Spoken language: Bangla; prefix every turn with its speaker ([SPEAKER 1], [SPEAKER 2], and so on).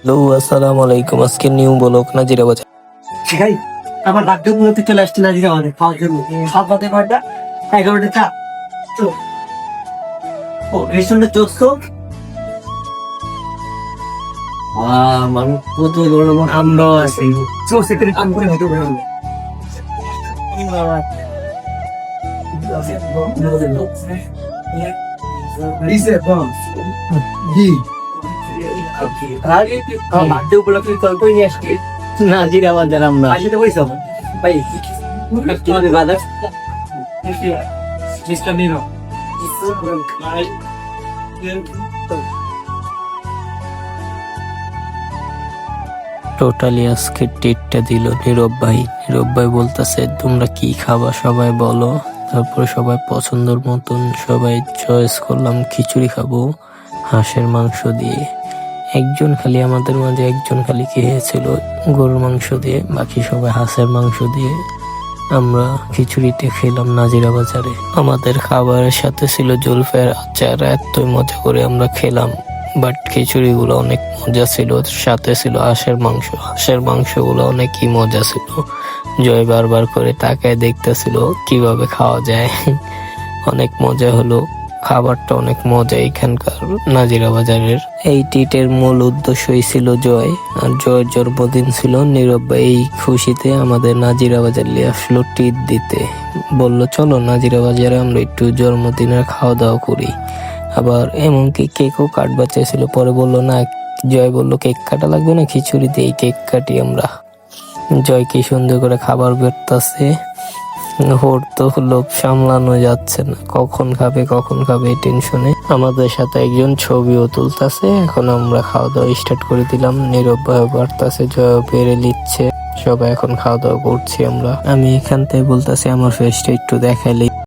[SPEAKER 1] হ্যালো, আসসালামু আলাইকুম। আজকে নিউ ব্লগ নাজিরা বাজার।
[SPEAKER 2] ভাই আমার বাধ্যক মূলতে চলে আসছে না দিদি আমাদের খাওয়ার জন্য সব বাদে কয়টা 11টা চা তো ও রেস্টুরেন্টে চোস তো মানুষ কত বড় আমরাও আছি চোস এখানে কাম করে হয়তো বেরোবো বার্থডে উপলক্ষে গল্প নিয়ে আসছি
[SPEAKER 1] নাজিরা বাজার আমরা।
[SPEAKER 2] আসলে বইছো ভাই তোমাদের বাজার মিস্টার নিনো
[SPEAKER 1] টোটালি আজকে ট্রিটটা দিল নীরব ভাই। নীরব ভাই বলতেছে তোমরা কি খাবা সবাই বলো। তারপরে সবাই পছন্দের মতন সবাই চয়েস করলাম খিচুড়ি খাবো হাঁসের মাংস দিয়ে। একজন খালি আমাদের মাঝে একজন খালি খেয়েছিল গরুর মাংস দিয়ে, বাকি সবাই হাঁসের মাংস দিয়ে। আমরা খিচুড়িতে খেলাম নাজিরা বাজারে। আমাদের খাবারের সাথে ছিল জলফাইয়ের আচার। এতই মজা করে আমরা খেলাম। বাট খিচুড়ি গুলো অনেক মজা ছিল, সাথে ছিল হাঁসের মাংস। হাঁসের মাংস গুলো অনেকই মজা ছিল। জয় বারবার করে তাকায় দেখতেছিল কিভাবে খাওয়া যায়। অনেক মজা হলো, খাবারটা অনেক মজা এখানকার নাজিরা বাজারের। এই ট্রিটের মূল উদ্দেশ্যই ছিল জয়, আর জয়ের জন্মদিন ছিল। নীরব ভাই এই খুশিতে আমাদের নাজিরা বাজার নিয়ে আসলো ট্রিট দিতে। বললো চলো নাজিরা বাজারে আমরা একটু জন্মদিনের খাওয়া দাওয়া করি। আবার এমনকি কেকও কাটবা চেয়েছিল, পরে বললো না, জয় বললো কেক কাটা লাগবে না, খিচুড়ি দিয়ে কেক কাটি আমরা। জয় কি সুন্দর করে খাবার বেরতাছে, ওর তো লোভ সামলানো যাচ্ছে না, কখন খাবে এই টেনশনে। আমাদের সাথে একজন ছবিও তুলতাছে। এখন আমরা খাওয়া দাওয়া স্টার্ট করে দিলাম। নীরব ভাই বাড়তাছে, জয় বেড়ে নিচ্ছে। সবাই এখন খাওয়া দাওয়া করছি আমরা। আমি এখান থেকে বলতাছি আমার ফেসটা একটু দেখাইলে